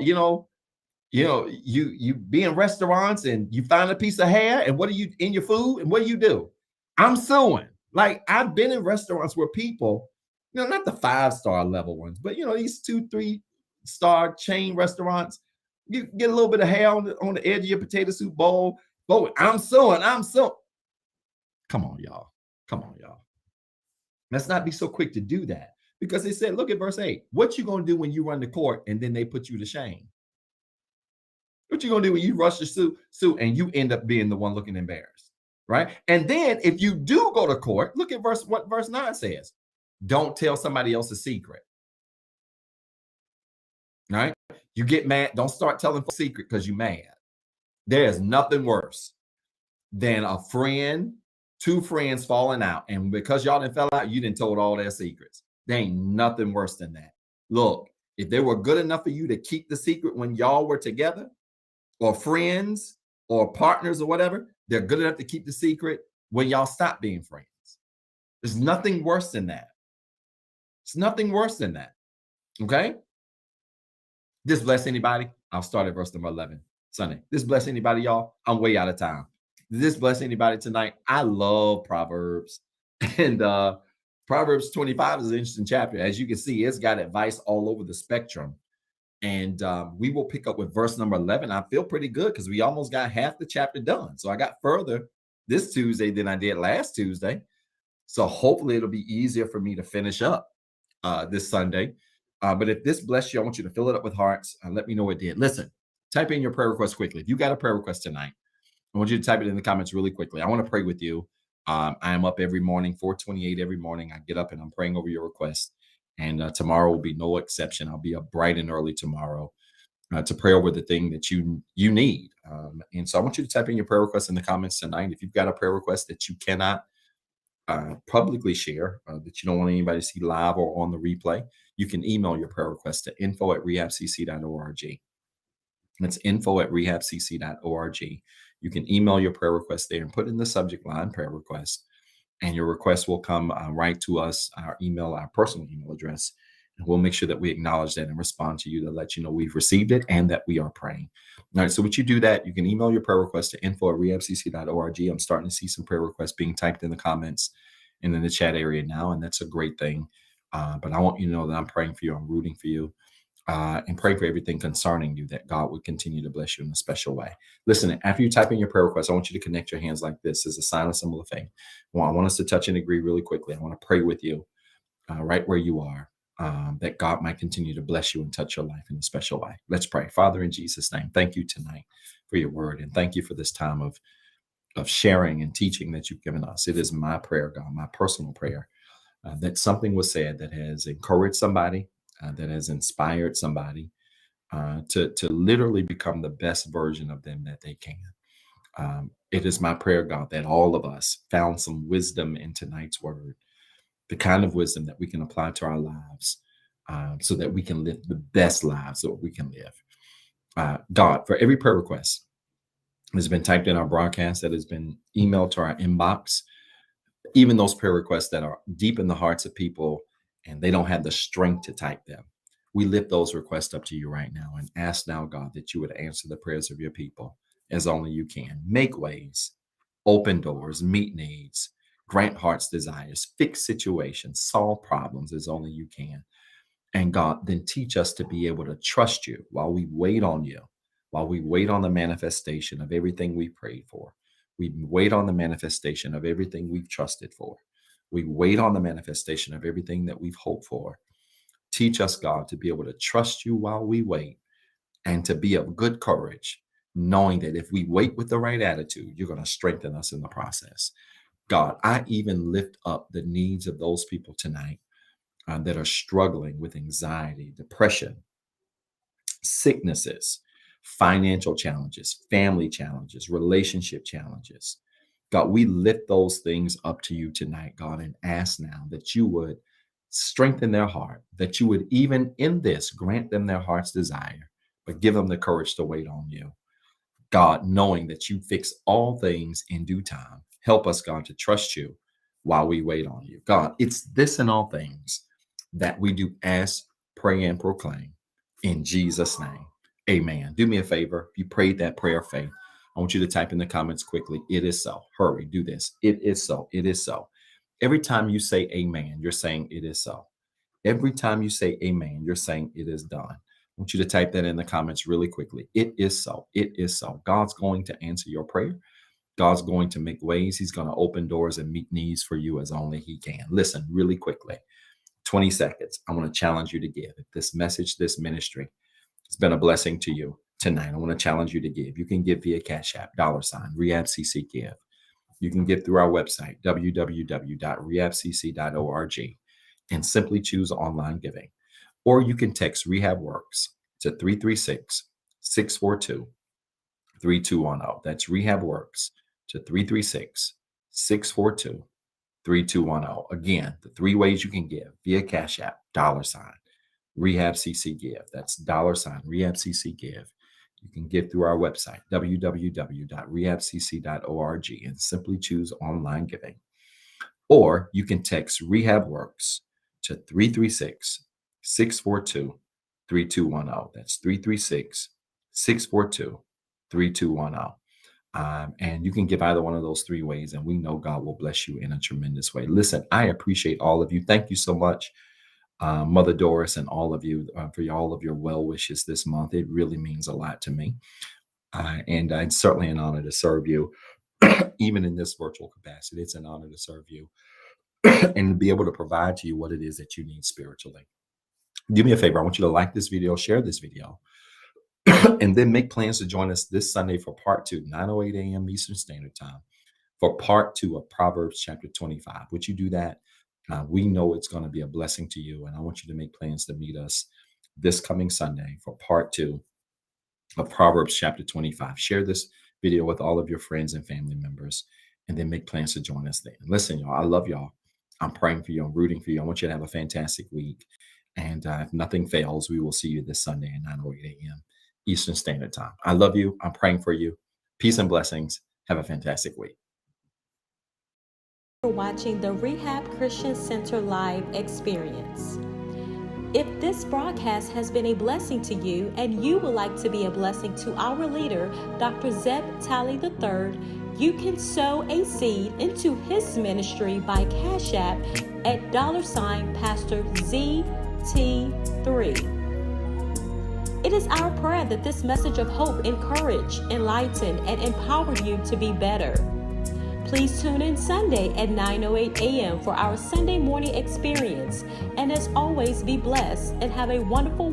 you be in restaurants and you find a piece of hair and what do you in your food and what do? I'm suing. Like I've been in restaurants where people, not the 5-star level ones, but these 2-3-star chain restaurants, you get a little bit of hair on the edge of your potato soup bowl. Boy, I'm suing. Come on, y'all. Let's not be so quick to do that. Because they said, look at verse 8. What you going to do when you run to court and then they put you to shame? What you going to do when you rush to sue and you end up being the one looking embarrassed, right? And then if you do go to court, look at what verse 9 says. Don't tell somebody else's secret. Right? You get mad. Don't start telling a secret because you're mad. There is nothing worse than a friend, 2 friends falling out. And because y'all didn't fell out, you didn't told all their secrets. There ain't nothing worse than that. Look, if they were good enough for you to keep the secret when y'all were together or friends or partners or whatever, they're good enough to keep the secret when y'all stop being friends. There's nothing worse than that. It's nothing worse than that. Okay? This bless anybody? I'll start at verse number 11. Sunday. This bless anybody, y'all? I'm way out of time. Does this bless anybody tonight? I love Proverbs. And Proverbs 25 is an interesting chapter. As you can see, it's got advice all over the spectrum. And we will pick up with verse number 11. I feel pretty good because we almost got half the chapter done. So I got further this Tuesday than I did last Tuesday. So hopefully it'll be easier for me to finish up this Sunday. But if this bless you, I want you to fill it up with hearts and let me know it did. Listen, type in your prayer request quickly. If you got a prayer request tonight, I want you to type it in the comments really quickly. I want to pray with you. I am up every morning, 4:28 every morning. I get up and I'm praying over your requests. And tomorrow will be no exception. I'll be up bright and early tomorrow to pray over the thing that you need. And so I want you to type in your prayer request in the comments tonight. If you've got a prayer request that you cannot publicly share, that you don't want anybody to see live or on the replay, you can email your prayer request to info@rehabcc.org. That's info@rehabcc.org. You can email your prayer request there and put in the subject line prayer request, and your request will come right to us, our personal email address, and we'll make sure that we acknowledge that and respond to you to let you know we've received it and that we are praying. All right, so once you do that, you can email your prayer request to info@rehabcc.org. I'm starting to see some prayer requests being typed in the comments and in the chat area now, and that's a great thing. But I want you to know that I'm praying for you. I'm rooting for you. And pray for everything concerning you, that God would continue to bless you in a special way. Listen, after you type in your prayer request, I want you to connect your hands like this as a sign of symbol of faith. Well, I want us to touch and agree really quickly. I want to pray with you right where you are, that God might continue to bless you and touch your life in a special way. Let's pray. Father, in Jesus' name, thank you tonight for your word, and thank you for this time of sharing and teaching that you've given us. It is my prayer, God, my personal prayer, that something was said that has encouraged somebody, that has inspired somebody to literally become the best version of them that they can. It is my prayer, God, that all of us found some wisdom in tonight's word, the kind of wisdom that we can apply to our lives, so that we can live the best lives that we can live. God, for every prayer request that has been typed in our broadcast, that has been emailed to our inbox, even those prayer requests that are deep in the hearts of people and they don't have the strength to type them, we lift those requests up to you right now and ask now, God, that you would answer the prayers of your people as only you can. Make ways, open doors, meet needs, grant hearts' desires, fix situations, solve problems as only you can. And God, then teach us to be able to trust you while we wait on you, while we wait on the manifestation of everything we prayed for. We wait on the manifestation of everything we've trusted for. We wait on the manifestation of everything that we've hoped for. Teach us, God, to be able to trust you while we wait and to be of good courage, knowing that if we wait with the right attitude, you're going to strengthen us in the process. God, I even lift up the needs of those people tonight that are struggling with anxiety, depression, sicknesses, financial challenges, family challenges, relationship challenges. God, we lift those things up to you tonight, God, and ask now that you would strengthen their heart, that you would even in this grant them their heart's desire, but give them the courage to wait on you. God, knowing that you fix all things in due time, help us, God, to trust you while we wait on you. God, it's this and all things that we do ask, pray, and proclaim in Jesus' name. Amen. Do me a favor. If you prayed that prayer of faith, I want you to type in the comments quickly. It is so. Hurry, do this. It is so. It is so. Every time you say amen, you're saying it is so. Every time you say amen, you're saying it is done. I want you to type that in the comments really quickly. It is so. It is so. God's going to answer your prayer. God's going to make ways. He's going to open doors and meet needs for you as only he can. Listen, really quickly, 20 seconds. I want to challenge you to give. If this message, this ministry has been a blessing to you tonight, I want to challenge you to give. You can give via CashApp, $REHABCCGIVE. You can give through our website, www.rehabcc.org, and simply choose online giving. Or you can text REHABWORKS to 336-642-3210. That's REHABWORKS to 336-642-3210. Again, the three ways you can give via Cash App, $REHABCCGIVE. That's $REHABCCGIVE. You can give through our website, www.rehabcc.org, and simply choose online giving. Or you can text REHABWORKS to 336-642-3210. That's 336-642-3210. And you can give either one of those three ways, and we know God will bless you in a tremendous way. Listen, I appreciate all of you. Thank you so much, Mother Doris, and all of you for all of your well wishes this month. It really means a lot to me. And it's certainly an honor to serve you, even in this virtual capacity. It's an honor to serve you and to be able to provide to you what it is that you need spiritually. Do me a favor. I want you to like this video, share this video, and then make plans to join us this Sunday for part 2, 9:08 a.m. Eastern Standard Time, for part 2 of Proverbs chapter 25. Would you do that? We know it's going to be a blessing to you, and I want you to make plans to meet us this coming Sunday for part 2 of Proverbs chapter 25. Share this video with all of your friends and family members, and then make plans to join us then. Listen, y'all, I love y'all. I'm praying for you. I'm rooting for you. I want you to have a fantastic week. And if nothing fails, we will see you this Sunday at 9:08 a.m. Eastern Standard Time. I love you. I'm praying for you. Peace and blessings. Have a fantastic week. For watching the Rehab Christian Center live experience. If this broadcast has been a blessing to you and you would like to be a blessing to our leader, Dr. Zeb Talley III, you can sow a seed into his ministry by CashApp at $Pastor ZT3. It is our prayer that this message of hope encourage, enlighten, and empower you to be better. Please tune in Sunday at 9:08 a.m. for our Sunday morning experience. And as always, be blessed and have a wonderful